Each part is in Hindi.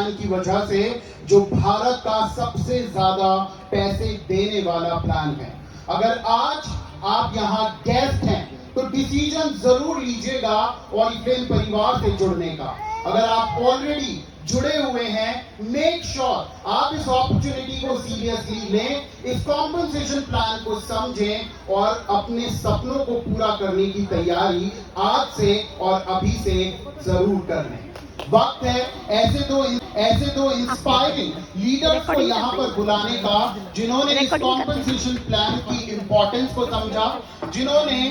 प्लान की वजह से, जो भारत का सबसे ज्यादा पैसे देने वाला प्लान है। अगर आज आप यहाँ गेस्ट हैं तो डिसीजन जरूर लीजिएगा ऑरिफ्लेम परिवार से जुड़ने का। अगर आप ऑलरेडी जुड़े हुए हैं, मेक श्योर आप इस अपॉर्चुनिटी को सीरियसली लें, इस कॉम्पनसेशन प्लान को समझें और अपने सपनों को पूरा करने की तैयारी आज से और अभी से जरूर कर लें। वक्त है ऐसे दो इंस्पायरिंग लीडर्स को यहाँ पर बुलाने का, जिन्होंने इस कॉम्पनसेशन प्लान की इंपॉर्टेंस को समझा, जिन्होंने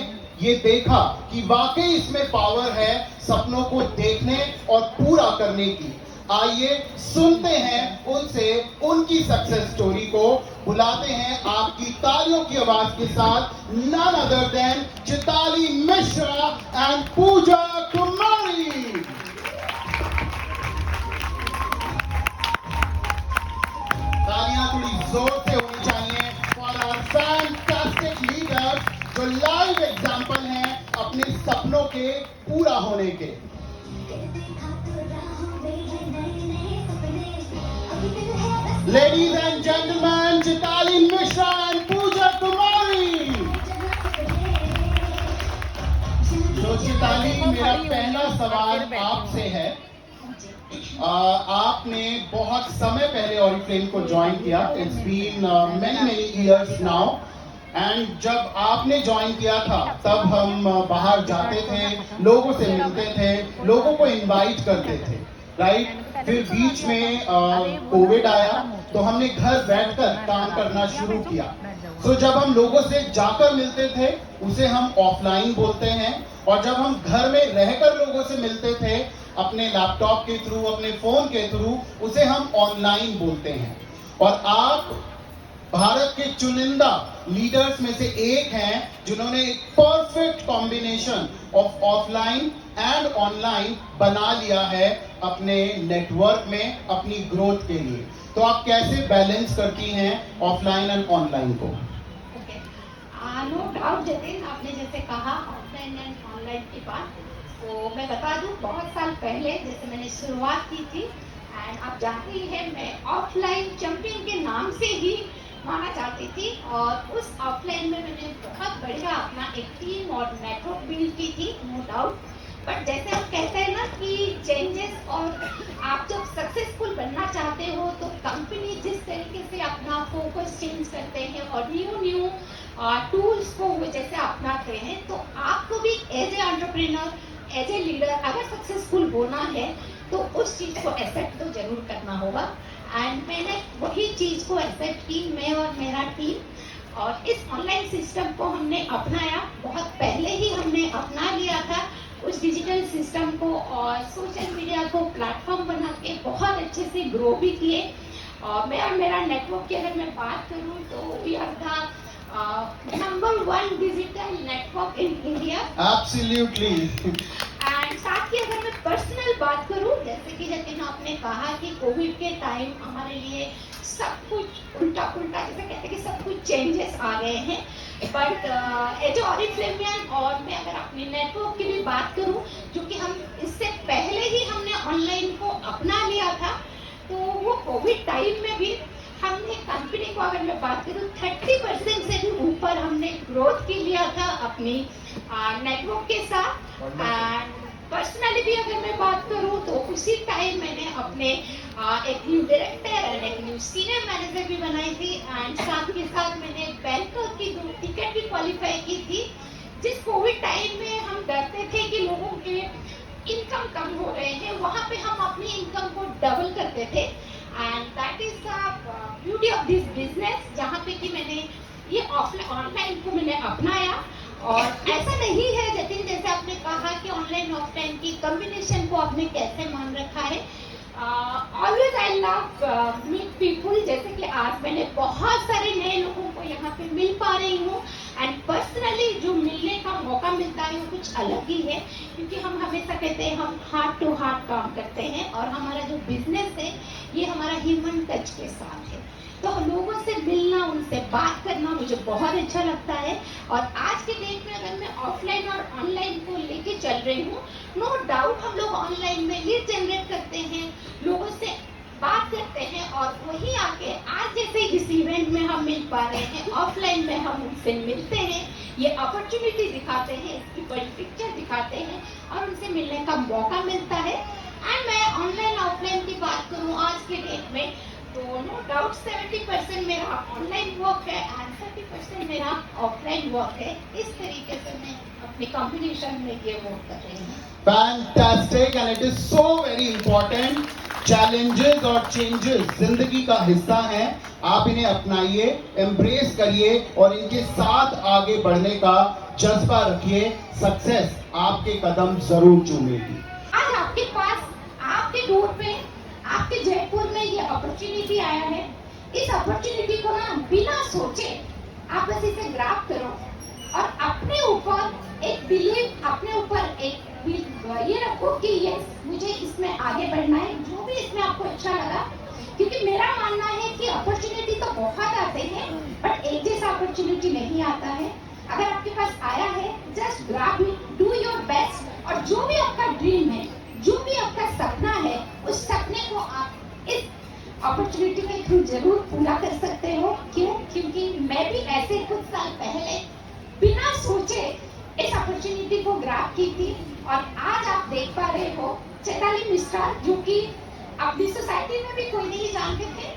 ये देखा कि वाकई इसमें पावर है सपनों को देखने और पूरा करने की। आइए सुनते हैं उनसे उनकी सक्सेस स्टोरी को। बुलाते हैं आपकी तालियों की आवाज के साथ none other than Chitali Mishra and Puja Kumari. तालियां थोड़ी जोर से होनी चाहिए फॉर आवर फैंटास्टिक लीडर्स, जो लाइव एग्जांपल हैं अपने सपनों के पूरा होने के। Ladies and gentlemen, Chitali Mishra and पूजा कुमारी। तो चिताली, मेरा पहला सवाल आपसे है। आपने बहुत समय पहले ऑरिफ्लेम को ज्वाइन किया, it's been many years now, and जब आपने ज्वाइन किया था तब हम बाहर जाते थे, लोगों से मिलते थे, लोगों को इनवाइट करते थे, राइट? फिर बीच में कोविड आया तो हमने घर बैठकर काम करना शुरू किया। तो जब हम लोगों से जाकर मिलते थे उसे हम ऑफलाइन बोलते हैं, और जब हम घर में रहकर लोगों से मिलते थे अपने लैपटॉप के थ्रू, अपने फोन के थ्रू, उसे हम ऑनलाइन बोलते हैं। और आप भारत के चुनिंदा लीडर्स में से एक हैं जिन्होंने एक perfect combination of offline and online बना लिया है अपने नेटवर्क में, अपनी ग्रोथ के लिए। तो आप कैसे बैलेंस करती हैं ऑफलाइन एंड ऑनलाइन को? नो डाउट जतिन, आपने जैसे कहा ऑफलाइन एंड ऑनलाइन की बात, तो मैं बता दूं बहुत साल पहले जैसे मैंने शुरुआत की थी, एंड आप जानते ही हैं मैं ऑफलाइन चैंपियन के नाम से ही माना जाती थी, और उस ऑफलाइन में मैंने बहुत बढ़िया अपना एक टीम और नेटवर्क बिल्ड की थी, नो डाउट। बट जैसे हम कहते हैं ना कि चेंजेस, और आप जब सक्सेसफुल बनना चाहते हो तो कंपनी जिस तरीके से अपना फोकस चेंज करते हैं और न्यू टूल्स को वो जैसे अपनाते हैं, तो आपको भी as a entrepreneur, as a leader अगर सक्सेसफुल होना है तो उस चीज़ को एक्सेप्ट तो जरूर करना होगा। एंड मैंने वही चीज़ को एक्सेप्ट की, मैं और मेरा टीम, और इस ऑनलाइन सिस्टम को हमने अपनाया। बहुत पहले ही हमने अपना लिया था उस डिजिटल सिस्टम को, और सोशल मीडिया को प्लेटफॉर्म बना के बहुत अच्छे से ग्रो भी किए। और मैं और मेरा नेटवर्क की अगर मैं बात करूं तो we are the number 1 digital network in India. Absolutely. And साथ ही अगर मैं पर्सनल बात करूं, जैसे कि जतिन आपने कहा कि कोविड के टाइम हमारे लिए सब कुछ उल्टा पुल्टा, जैसे कहते हैं कि सब कुछ चेंजेस आ गए हैं, बट एज ऑरिफ्लेमियन, और मैं अगर अपने नेटवर्क की भी बात करूं, क्योंकि हम इससे पहले ही हमने ऑनलाइन को अपना लिया था, तो वो कोविड टाइम में भी हमने कंपनी को, अगर मैं बात करूं, 30% से भी ऊपर हमने ग्रोथ की लिया था अपनी नेटवर्क के साथ। पर्सनली भी अगर मैं बात करूं तो उसी टाइम मैंने अपने एक न्यू डायरेक्टर और एक न्यू सीनियर मैनेजर भी बनाई थी, एंड साथ के साथ मैंने बैंकर की 2 टिकट भी क्वालिफाई की थी। जिस कोविड टाइम में हम डरते थे कि लोगों के इनकम कम हो रहे हैं, वहाँ पे हम अपनी इनकम को डबल करते थे, and that is the beauty of this business, जहाँ पे कि मैंने ये ऑफलाइन ऑनलाइन को मैंने अपनाया। और ऐसा नहीं है जतिन, जैसे आपने कहा कि ऑनलाइन ऑफलाइन की कॉम्बिनेशन को आपने कैसे मान रखा है। Always I love meet people, जैसे कि आज मैंने बहुत सारे नए लोगों को यहाँ पे मिल पा रही हूँ, एंड पर्सनली जो मिलने का मौका मिलता है वो कुछ अलग ही है, क्योंकि हम हमेशा कहते हैं हम हार्ट टू हार्ट काम करते हैं, और हमारा जो बिजनेस है ये हमारा ह्यूमन टच के साथ है। तो लोगों से मिलना, उनसे बात करना मुझे बहुत अच्छा लगता है। और आज के डेट में अगर मैं ऑफलाइन और ऑनलाइन को लेके चल रही हूँ, नो डाउट हम लोग ऑनलाइन में लीड जनरेट करते हैं, लोगों से और वही आके आज जैसे इस इवेंट में हम मिल पा रहे हैं, ऑफलाइन में हम उनसे मिलते हैं, ये अपॉर्चुनिटी दिखाते हैं, इसकी बड़ी पिक्चर दिखाते हैं और उनसे मिलने का मौका मिलता है। एंड मैं ऑनलाइन ऑफलाइन की बात करूं आज के डेट में तो नो डाउट 70% मेरा ऑनलाइन वर्क है एंड 30% मेरा ऑफलाइन वर्क है। इस तरीके से मैं अपनी कंपटीशन में ये वर्क कर रही हूँ। Fantastic and it is so very important. Challenges और चेंजेस जिंदगी का हिस्सा हैं, आप इन्हें अपनाइए, एम्ब्रेस करिए और इनके साथ आगे बढ़ने का जज्बा रखिए। सक्सेस आपके कदम जरूर चूमेगी। आज आपके पास, आपके डोर पे, आपके जयपुर में ये अपॉर्चुनिटी आया है। इस अपॉर्चुनिटी को ना बिना सोचे आप बस इसे ग्रैब करो और अपने ऊपर एक बिलीव, अपने ऊपर एक ये रखो कि यस मुझे इसमें आगे बढ़ना है, जो भी इसमें आपको अच्छा लगा। क्योंकि मेरा मानना है कि अपॉर्चुनिटी तो बहुत आते हैं बट एक जैसा अपॉर्चुनिटी नहीं आता है। अगर आपके पास आया है just grab it, do your best और जो भी आपका ड्रीम है, जो भी आपका सपना है, उस सपने को आप इस अपॉर्चुनिटी के थ्रू जरूर पूरा कर सकते हो। क्यों? क्योंकि मैं भी ऐसे कुछ साल पहले बिना सोचे इस अपॉर्चुनिटी को ग्रैब की थी और आज आप देख पा रहे हो चैताली मिश्रा, जो कि अपनी सोसाइटी में भी कोई नहीं जानते थे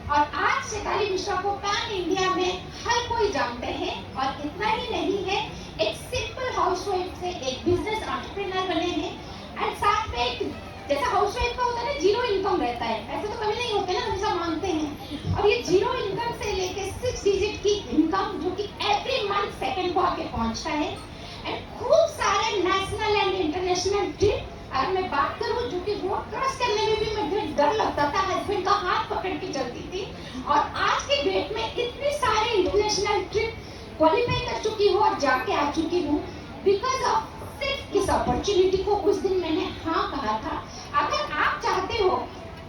और आज चैताली मिश्रा को पैन इंडिया में हर कोई जानते हैं। और इतना ही नहीं है, एक सिंपल हाउसवाइफ से एक बिजनेस एंटरप्रेन्योर बने हैं एंड साथ में एक जैसा हाउसवाइफ का होता है ना, जीरो इनकम रहता है, ऐसे तो कभी नहीं होते ना, हमेशा मानते हैं। और ये जीरो इनकम से लेके 6 डिजिट की इनकम जो कि एवरी मंथ सेकंड को आके पहुंचता है एंड खूब सारे नेशनल एंड इंटरनेशनल ट्रिप। अगर मैं बात करूं जो कि रोड क्रॉस करने में भी मुझे डर लगता था, हस्बैंड का हाथ पकड़ के चलती थी और आज के डेट में इतने सारे इंटरनेशनल ट्रिप क्वालिफाई कर चुकी हूँ और जाके आ चुकी हूँ बिकॉज ऑफ सिर्फ इस अपॉर्चुनिटी को उस दिन मैंने हाँ कहा था। अगर आप चाहते हो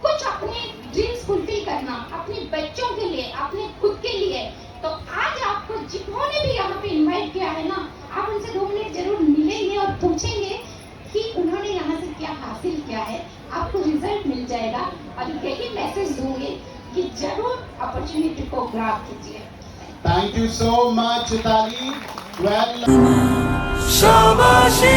कुछ अपने ड्रीम्स फुलफिल करना अपने बच्चों के लिए, अपने खुद के लिए, तो आज आपको जिन्होंने भी यहाँ पे इनवाइट किया है ना, आप उनसे 2 मिनट जरूर मिलेंगे और पूछेंगे कि उन्होंने यहाँ से क्या हासिल किया है, आपको रिजल्ट मिल जाएगा। और यही मैसेज दूंगी कि जरूर अपॉर्चुनिटी को ग्रैब कीजिए। Thank you so much Chaitali. शाबाशी।